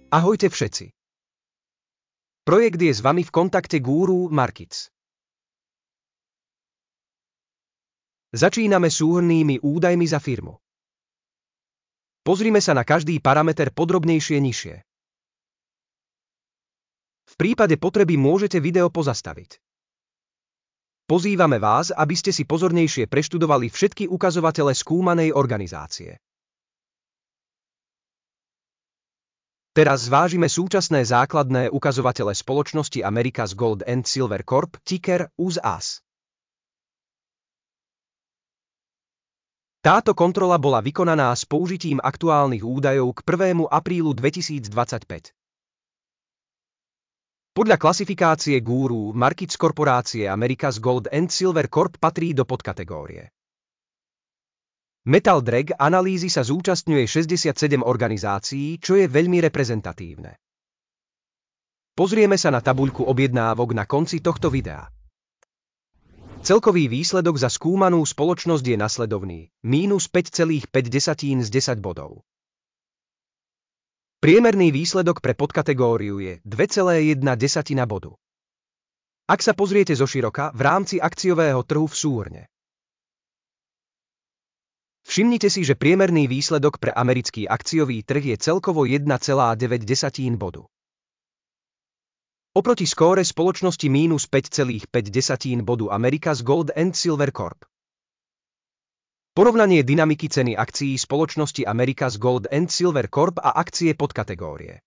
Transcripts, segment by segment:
Ahojte všetci. Projekt je s vami v kontakte Guru Markets. Začíname súhrnnými údajmi za firmu. Pozrime sa na každý parameter podrobnejšie nižšie. V prípade potreby môžete video pozastaviť. Pozývame vás, aby ste si pozornejšie preštudovali všetky ukazovatele skúmanej organizácie. Teraz zvážime súčasné základné ukazovatele spoločnosti America's Gold and Silver Corp, ticker USAS. Táto kontrola bola vykonaná s použitím aktuálnych údajov k 1. aprílu 2025. Podľa klasifikácie Guru Markets korporácie America's Gold and Silver Corp patrí do podkategórie Metal Drag analýzy sa zúčastňuje 67 organizácií, čo je veľmi reprezentatívne. Pozrieme sa na tabuľku objednávok na konci tohto videa. Celkový výsledok za skúmanú spoločnosť je nasledovný, mínus 5,5 z 10 bodov. Priemerný výsledok pre podkategóriu je 2,1 bodu. Ak sa pozriete zoširoka v rámci akciového trhu v súhrne, všimnite si, že priemerný výsledok pre americký akciový trh je celkovo 1,9 bodu. Oproti skóre spoločnosti mínus 5,5 bodu America's Gold and Silver Corp. Porovnanie dynamiky ceny akcií spoločnosti America's Gold and Silver Corp a akcie podkategórie.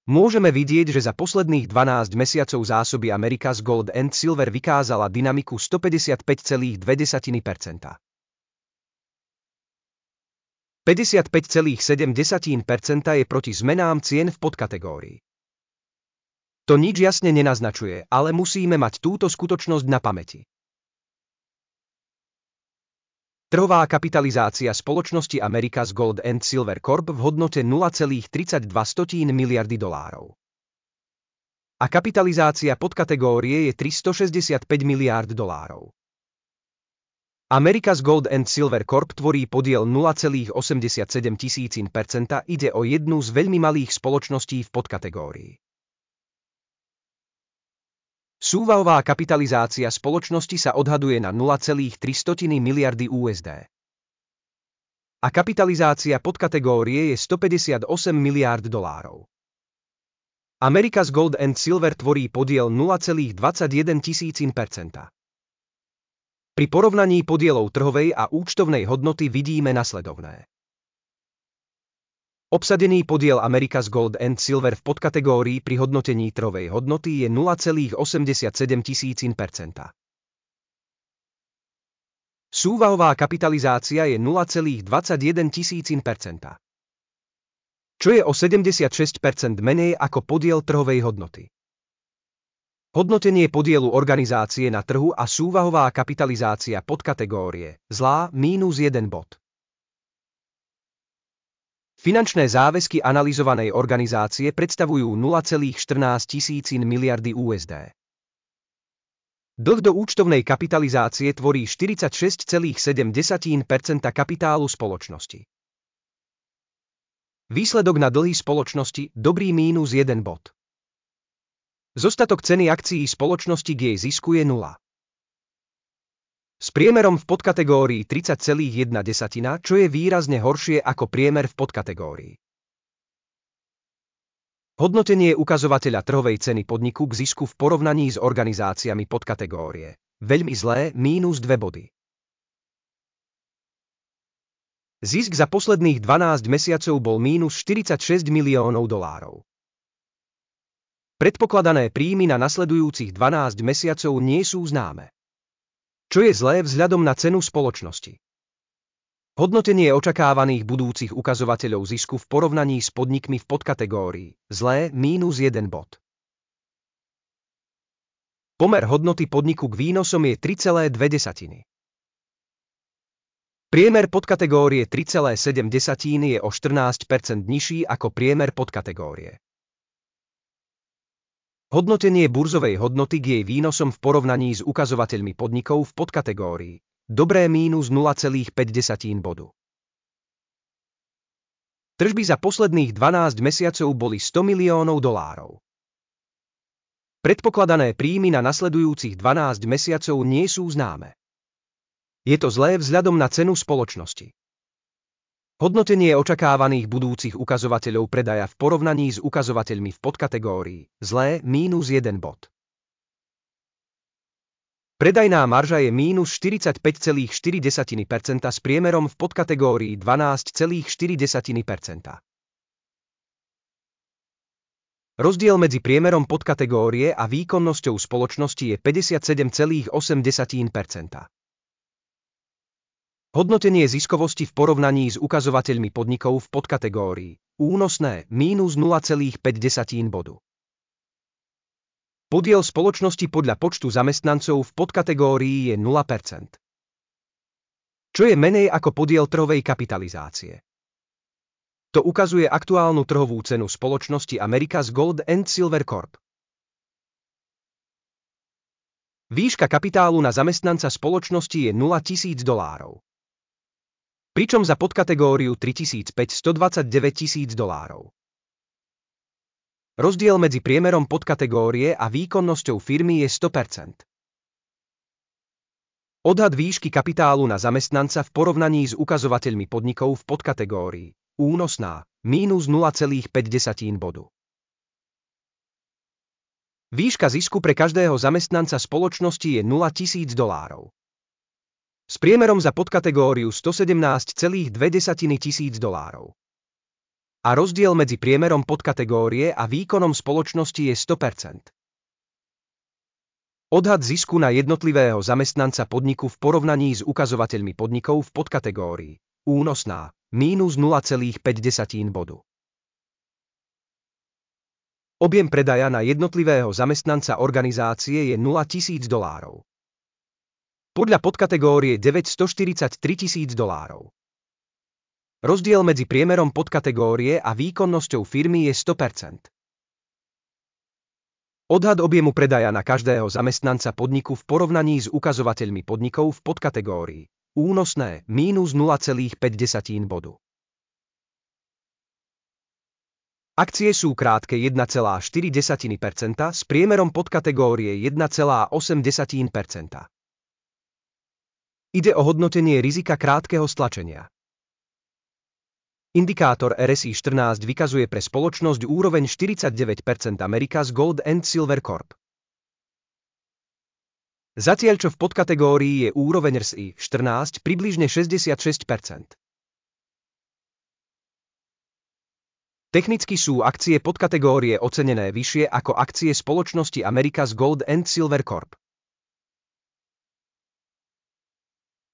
Môžeme vidieť, že za posledných 12 mesiacov zásoby America's Gold and Silver vykázala dynamiku 155,2%. 55,7% je proti zmenám cien v podkategórii. To nič jasne nenaznačuje, ale musíme mať túto skutočnosť na pamäti. Trhová kapitalizácia spoločnosti America's Gold and Silver Corp v hodnote 0,32 miliardy dolárov. A kapitalizácia podkategórie je 365 miliárd dolárov. America's Gold and Silver Corp tvorí podiel 0,87%, ide o jednu z veľmi malých spoločností v podkategórii. Súvahová kapitalizácia spoločnosti sa odhaduje na 0,3 miliardy USD. A kapitalizácia podkategórie je 158 miliárd dolárov. America's Gold and Silver tvorí podiel 0,21%. Pri porovnaní podielov trhovej a účtovnej hodnoty vidíme nasledovné. Obsadený podiel America's Gold and Silver v podkategórii pri hodnotení trhovej hodnoty je 0,87%. Súvahová kapitalizácia je 0,21%. Čo je o 76% menej ako podiel trhovej hodnoty. Hodnotenie podielu organizácie na trhu a súvahová kapitalizácia podkategórie zlá mínus 1 bod. Finančné záväzky analyzovanej organizácie predstavujú 0,14 miliardy USD. Dlh do účtovnej kapitalizácie tvorí 46,7% kapitálu spoločnosti. Výsledok na dlhy spoločnosti dobrý mínus 1 bod. Zostatok ceny akcií spoločnosti k jej zisku je 0. S priemerom v podkategórii 30,1, čo je výrazne horšie ako priemer v podkategórii. Hodnotenie ukazovateľa trhovej ceny podniku k zisku v porovnaní s organizáciami podkategórie. Veľmi zlé, mínus 2 body. Zisk za posledných 12 mesiacov bol mínus 46 miliónov dolárov. Predpokladané príjmy na nasledujúcich 12 mesiacov nie sú známe. Čo je zlé vzhľadom na cenu spoločnosti. Hodnotenie očakávaných budúcich ukazovateľov zisku v porovnaní s podnikmi v podkategórii zlé mínus 1 bod. Pomer hodnoty podniku k výnosom je 3,2. Priemer podkategórie 3,7 je o 14% nižší ako priemer podkategórie. Hodnotenie burzovej hodnoty k jej výnosom v porovnaní s ukazovateľmi podnikov v podkategórii. Dobré mínus 0,5 bodu. Tržby za posledných 12 mesiacov boli $100 miliónov. Predpokladané príjmy na nasledujúcich 12 mesiacov nie sú známe. Je to zlé vzhľadom na cenu spoločnosti. Hodnotenie očakávaných budúcich ukazovateľov predaja v porovnaní s ukazovateľmi v podkategórii zlé -1 bod. Predajná marža je -45,4% s priemerom v podkategórii 12,4%. Rozdiel medzi priemerom podkategórie a výkonnosťou spoločnosti je 57,8%. Hodnotenie ziskovosti v porovnaní s ukazovateľmi podnikov v podkategórii únosné -0,5 bodu. Podiel spoločnosti podľa počtu zamestnancov v podkategórii je 0%. Čo je menej ako podiel trhovej kapitalizácie? To ukazuje aktuálnu trhovú cenu spoločnosti America's Gold and Silver Corp. Výška kapitálu na zamestnanca spoločnosti je $0,000. Pričom za podkategóriu 3500 $129 000. Rozdiel medzi priemerom podkategórie a výkonnosťou firmy je 100%. Odhad výšky kapitálu na zamestnanca v porovnaní s ukazovateľmi podnikov v podkategórii únosná -0,5 bodu. Výška zisku pre každého zamestnanca spoločnosti je $0,000. S priemerom za podkategóriu $117,2 tisíc. A rozdiel medzi priemerom podkategórie a výkonom spoločnosti je 100%. Odhad zisku na jednotlivého zamestnanca podniku v porovnaní s ukazovateľmi podnikov v podkategórii únosná -0,5 bodu. Objem predaja na jednotlivého zamestnanca organizácie je $0,000. Podľa podkategórie $943 000. Rozdiel medzi priemerom podkategórie a výkonnosťou firmy je 100%. Odhad objemu predaja na každého zamestnanca podniku v porovnaní s ukazovateľmi podnikov v podkategórii únosné -0,5 bodu. Akcie sú krátke 1,4% s priemerom podkategórie 1,8%. Ide o hodnotenie rizika krátkeho stlačenia. Indikátor RSI 14 vykazuje pre spoločnosť úroveň 49% America's Gold and Silver Corp. Zatiaľ čo v podkategórii je úroveň RSI 14 približne 66%. Technicky sú akcie podkategórie ocenené vyššie ako akcie spoločnosti America's Gold and Silver Corp.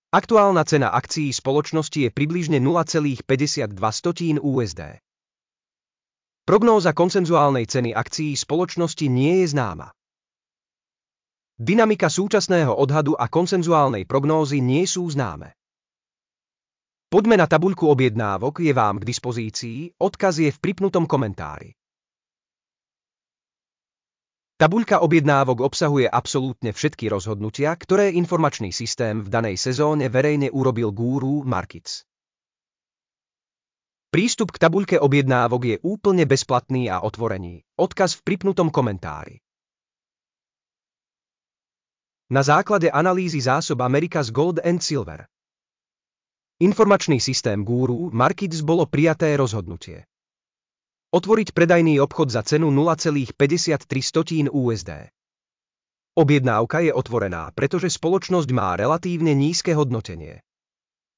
Aktuálna cena akcií spoločnosti je približne $0,52 USD. Prognóza konsenzuálnej ceny akcií spoločnosti nie je známa. Dynamika súčasného odhadu a konsenzuálnej prognózy nie sú známe. Poďme na tabuľku objednávok, je vám k dispozícii, odkaz je v pripnutom komentári. Tabuľka objednávok obsahuje absolútne všetky rozhodnutia, ktoré informačný systém v danej sezóne verejne urobil Guru Markets. Prístup k tabuľke objednávok je úplne bezplatný a otvorený, odkaz v pripnutom komentári. Na základe analýzy zásob America's Gold and Silver informačný systém Guru Markets bolo prijaté rozhodnutie. Otvoriť predajný obchod za cenu $0,53 USD. Objednávka je otvorená, pretože spoločnosť má relatívne nízke hodnotenie.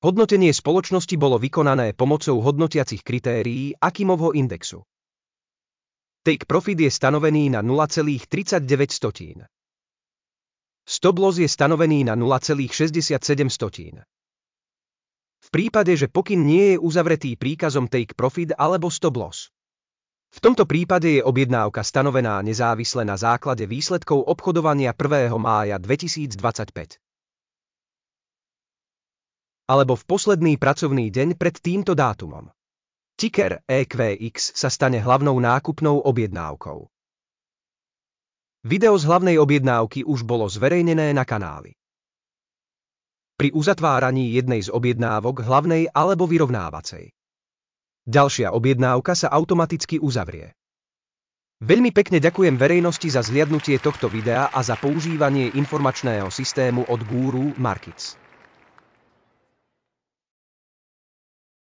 Hodnotenie spoločnosti bolo vykonané pomocou hodnotiacich kritérií Akimovho indexu. Take profit je stanovený na 0,39. Stop loss je stanovený na 0,67. V prípade, že pokyn nie je uzavretý príkazom take profit alebo stop loss. V tomto prípade je objednávka stanovená nezávisle na základe výsledkov obchodovania 1. mája 2025. Alebo v posledný pracovný deň pred týmto dátumom. Ticker EQX sa stane hlavnou nákupnou objednávkou. Video z hlavnej objednávky už bolo zverejnené na kanáli. Pri uzatváraní jednej z objednávok hlavnej alebo vyrovnávacej. Ďalšia objednávka sa automaticky uzavrie. Veľmi pekne ďakujem verejnosti za zhliadnutie tohto videa a za používanie informačného systému od Guru Markets.